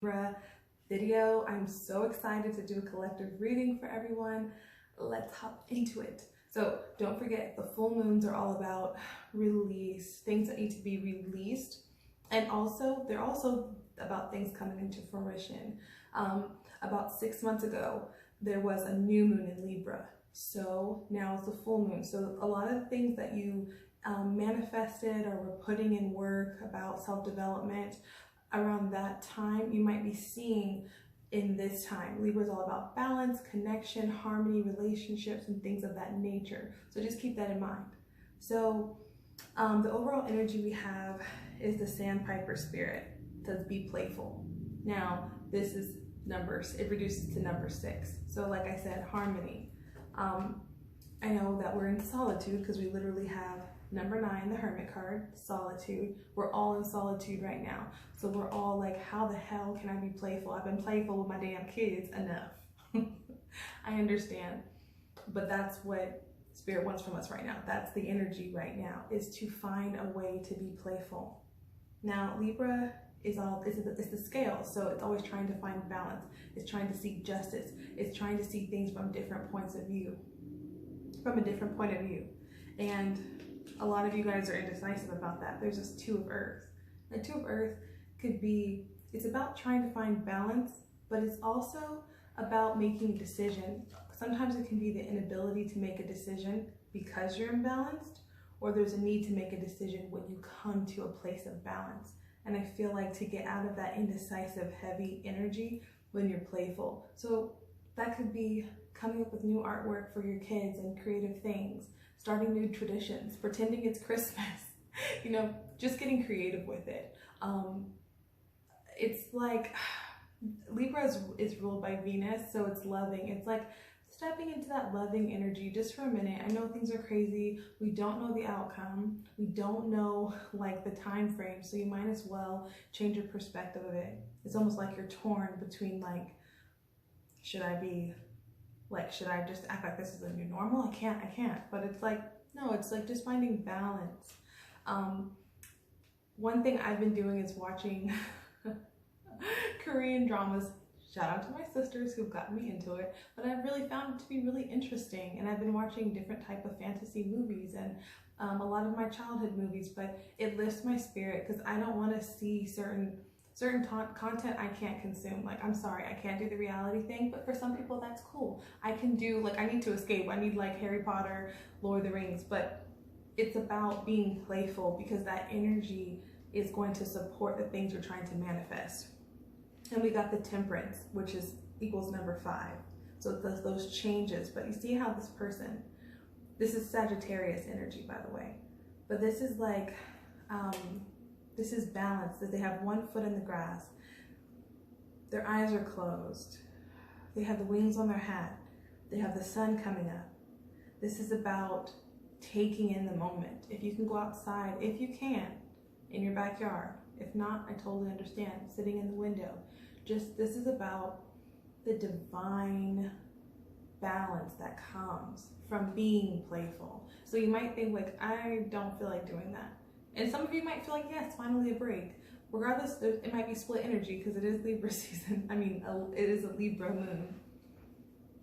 Libra video. I'm so excited to do a collective reading for everyone. Let's hop into it. So don't forget, the full moons are all about release, things that need to be released. And also, they're also about things coming into fruition. About 6 months ago, there was a new moon in Libra. So now it's a full moon. So a lot of things that you manifested or were putting in work about self-development around that time, you might be seeing in this time. Libra is all about balance, connection, harmony, relationships, and things of that nature. So just keep that in mind. So the overall energy we have is the sandpiper spirit. It says be playful. Now this is numbers, it reduces to number 6. So like I said, harmony. I know that we're in solitude because we literally have number 9, the Hermit card, solitude. We're all in solitude right now. So we're all like, how the hell can I be playful? I've been playful with my damn kids enough. I understand, but that's what Spirit wants from us right now. That's the energy right now, is to find a way to be playful. Now, Libra is it's the scale, so it's always trying to find balance. It's trying to seek justice. It's trying to see things from different points of view, from a different point of view. And a lot of you guys are indecisive about that. There's this 2 of Earth. The 2 of Earth could be, it's about trying to find balance, but it's also about making a decision. Sometimes it can be the inability to make a decision because you're imbalanced, or there's a need to make a decision when you come to a place of balance. And I feel like to get out of that indecisive, heavy energy when you're playful. So that could be coming up with new artwork for your kids and creative things, starting new traditions, pretending it's Christmas, you know, just getting creative with it. It's like Libra is ruled by Venus, so it's loving. It's like stepping into that loving energy just for a minute. I know things are crazy. We don't know the outcome. We don't know like the time frame, so you might as well change your perspective of it. It's almost like you're torn between like, should I just act like this is a new normal? I can't. But it's like, no, it's like just finding balance. One thing I've been doing is watching Korean dramas. Shout out to my sisters who've gotten me into it, but I've really found it to be really interesting. And I've been watching different type of fantasy movies and a lot of my childhood movies, but it lifts my spirit because I don't want to see certain content I can't consume. Like, I'm sorry, I can't do the reality thing, but for some people that's cool. I can do, like, I need to escape. I need like Harry Potter, Lord of the Rings, but it's about being playful because that energy is going to support the things we're trying to manifest. And we got the Temperance, which equals number 5. So it does those changes, but you see how this person, this is Sagittarius energy, by the way, but this is like, this is balance, that they have one foot in the grass. Their eyes are closed. They have the wings on their hat. They have the sun coming up. This is about taking in the moment. If you can go outside, if you can, in your backyard. If not, I totally understand. Sitting in the window. This is about the divine balance that comes from being playful. So you might think like, I don't feel like doing that. And some of you might feel like, yes, finally a break. Regardless, it might be split energy because it is Libra season. I mean, it is a Libra moon.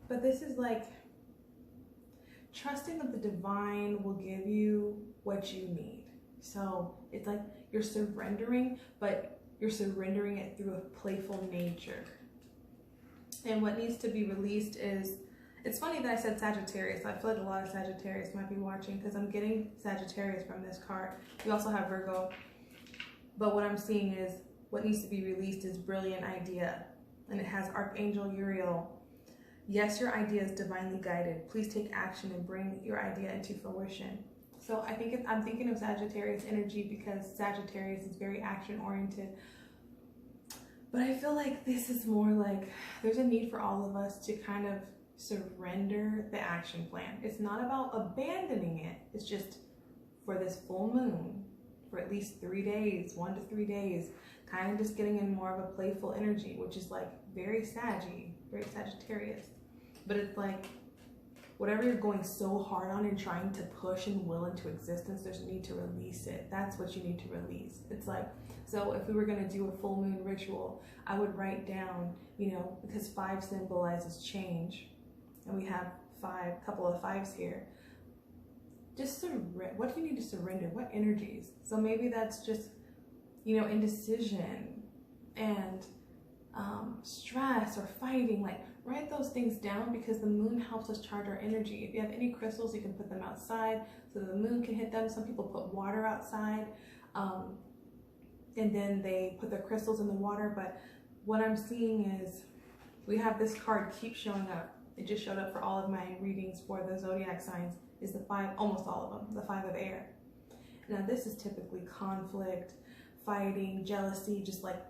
But this is like trusting that the divine will give you what you need. So it's like you're surrendering, but you're surrendering it through a playful nature. And what needs to be released is, it's funny that I said Sagittarius. I feel like a lot of Sagittarius might be watching because I'm getting Sagittarius from this card. We also have Virgo. But what I'm seeing is what needs to be released is brilliant idea. And it has Archangel Uriel. Yes, your idea is divinely guided. Please take action and bring your idea into fruition. So I'm thinking of Sagittarius energy because Sagittarius is very action oriented. But I feel like this is more like there's a need for all of us to kind of surrender the action plan. It's not about abandoning it. It's just for this full moon, for at least 3 days, 1 to 3 days, kind of just getting in more of a playful energy, which is like very Sagittarius. But it's like whatever you're going so hard on and trying to push and will into existence, there's a need to release it. That's what you need to release. It's like, so if we were going to do a full moon ritual, I would write down, you know, because 5 symbolizes change, and we have couple of 5s here. Just what do you need to surrender? What energies? So maybe that's just, you know, indecision and stress or fighting. Like, write those things down, because the moon helps us charge our energy. If you have any crystals, you can put them outside so the moon can hit them. Some people put water outside, and then they put their crystals in the water. But what I'm seeing is we have this card keep showing up. It just showed up for all of my readings for the zodiac signs, is the 5, almost all of them, the 5 of air. Now this is typically conflict, fighting, jealousy, just like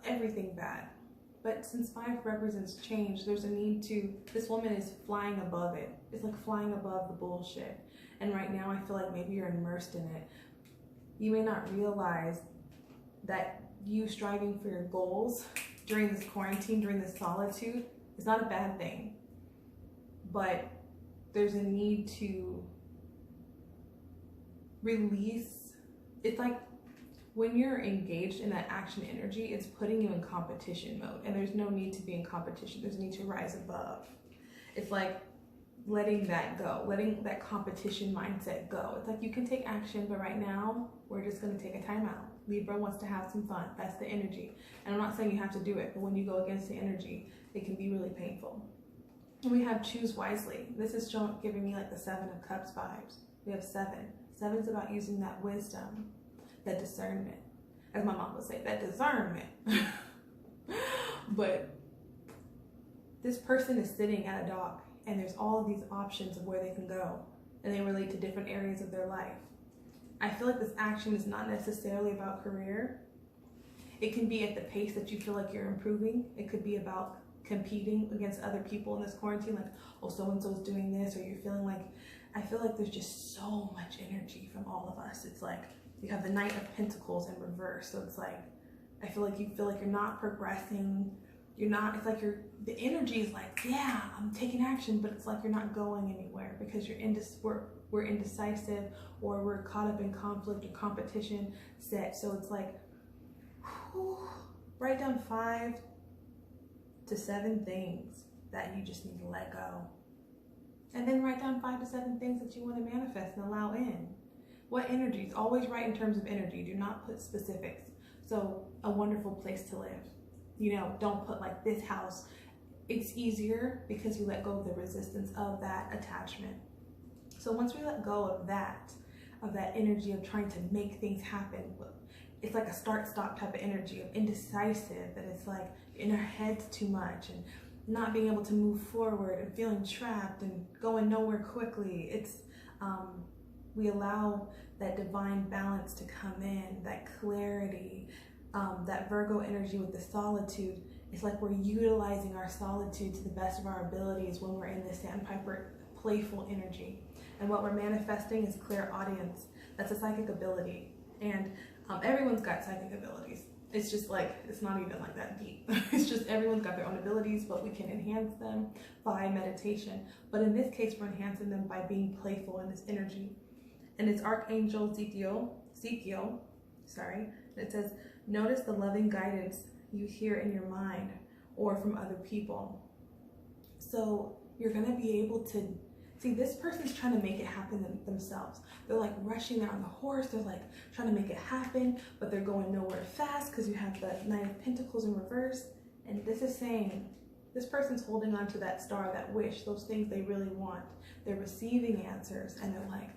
everything bad. But since 5 represents change, there's a need to, this woman is flying above it. It's like flying above the bullshit. And right now I feel like maybe you're immersed in it. You may not realize that you striving for your goals during this quarantine, during this solitude, is not a bad thing. But there's a need to release. It's like when you're engaged in that action energy, it's putting you in competition mode, and there's no need to be in competition. There's a need to rise above. It's like letting that go, letting that competition mindset go. It's like you can take action, but right now we're just going to take a timeout. Libra wants to have some fun. That's the energy. And I'm not saying you have to do it, but when you go against the energy, it can be really painful. And we have choose wisely. This is giving me like the 7 of Cups vibes. We have 7. 7 is about using that wisdom, that discernment. As my mom would say, that discernment. But this person is sitting at a dock, and there's all of these options of where they can go, and they relate to different areas of their life. I feel like this action is not necessarily about career. It can be at the pace that you feel like you're improving. It could be about competing against other people in this quarantine, like, oh, so-and-so's doing this, or you're feeling like, I feel like there's just so much energy from all of us. It's like you have the Knight of Pentacles in reverse, so it's like, I feel like you're not progressing, you're not, it's like the energy is like, yeah, I'm taking action, but it's like you're not going anywhere because we're indecisive, or we're caught up in conflict or competition set. So it's like, whew, write down 5 to 7 things that you just need to let go. And then write down 5 to 7 things that you want to manifest and allow in. What energies? Always write in terms of energy. Do not put specifics. So a wonderful place to live. You know, don't put like this house. It's easier because you let go of the resistance of that attachment. So once we let go of that energy of trying to make things happen, it's like a start-stop type of energy of indecisive, that it's like in our heads too much and not being able to move forward and feeling trapped and going nowhere quickly. It's we allow that divine balance to come in, that clarity, that Virgo energy with the solitude. It's like we're utilizing our solitude to the best of our abilities when we're in this sandpiper playful energy. And what we're manifesting is clairaudience. That's a psychic ability. And everyone's got psychic abilities. It's just like, it's not even like that deep. It's just everyone's got their own abilities, but we can enhance them by meditation. But in this case, we're enhancing them by being playful in this energy. And it's Archangel Ezekiel, sorry. It says, notice the loving guidance you hear in your mind or from other people. So you're gonna be able to see, this person's trying to make it happen themselves. They're like rushing there on the horse. They're like trying to make it happen, but they're going nowhere fast because you have the Knight of Pentacles in reverse. And this is saying this person's holding on to that star, that wish, those things they really want. They're receiving answers, and they're like,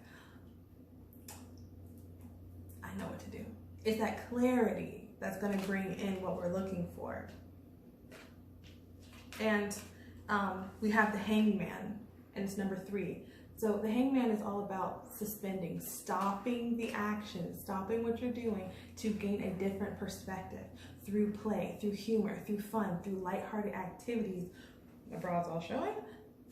I know what to do. It's that clarity that's going to bring in what we're looking for. And we have the Hangman, and it's number 3. So the Hangman is all about suspending, stopping the action, stopping what you're doing to gain a different perspective through play, through humor, through fun, through lighthearted activities. My bra's all showing.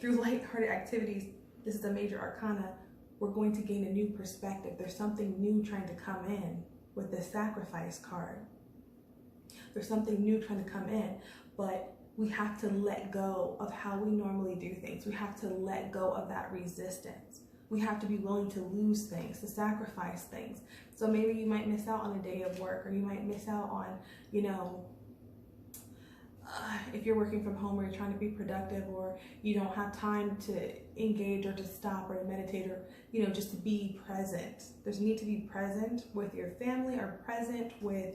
Through lighthearted activities, this is a major arcana. We're going to gain a new perspective. There's something new trying to come in with the Sacrifice card. There's something new trying to come in, but we have to let go of how we normally do things. We have to let go of that resistance. We have to be willing to lose things, to sacrifice things. So maybe you might miss out on a day of work, or you might miss out on, you know, if you're working from home or you're trying to be productive, or you don't have time to engage or to stop or to meditate, or, you know, just to be present. There's a need to be present with your family, or present with,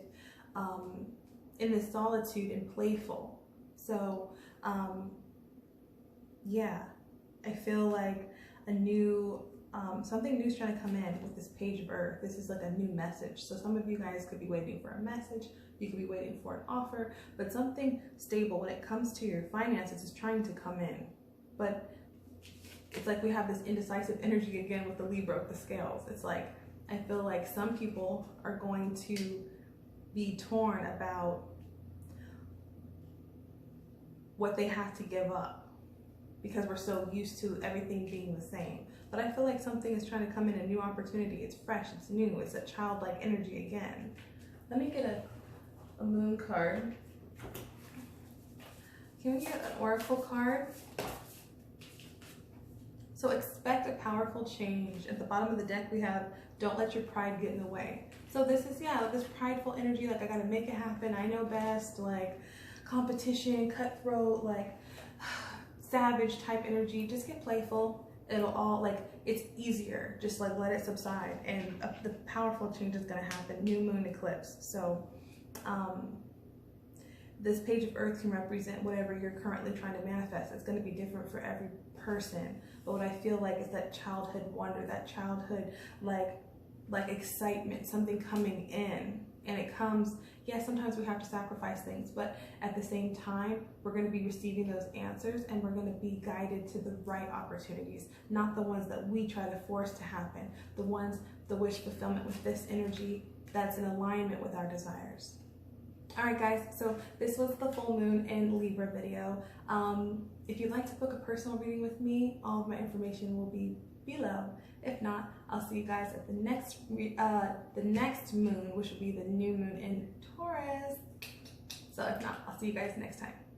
in the solitude and playful. So, yeah, I feel like a new, something new is trying to come in with this page of earth. This is like a new message. So some of you guys could be waiting for a message. You could be waiting for an offer, but something stable when it comes to your finances is trying to come in. But it's like we have this indecisive energy again with the Libra, with the scales. It's like, I feel like some people are going to be torn about what they have to give up, because we're so used to everything being the same. But I feel like something is trying to come in, a new opportunity. It's fresh, it's new, it's a childlike energy again. Let me get a moon card. Can we get an oracle card? So expect a powerful change. At the bottom of the deck we have, don't let your pride get in the way. So this is, yeah, this prideful energy, like I gotta make it happen, I know best, like competition, cutthroat, like savage type energy. Just get playful. It'll all, like, it's easier. Just like let it subside, and the powerful change is gonna happen. New moon eclipse. So this page of earth can represent whatever you're currently trying to manifest. It's going to be different for every person, but what I feel like is that childhood wonder, that childhood like excitement, something coming in. And it comes, yes, sometimes we have to sacrifice things, but at the same time we're going to be receiving those answers, and we're going to be guided to the right opportunities, not the ones that we try to force to happen, the ones, the wish fulfillment with this energy that's in alignment with our desires. All right, guys, so this was the full moon in Libra video. If you'd like to book a personal reading with me, all of my information will be below. If not, I'll see you guys at the next moon, which will be the new moon in Taurus. So if not, I'll see you guys next time.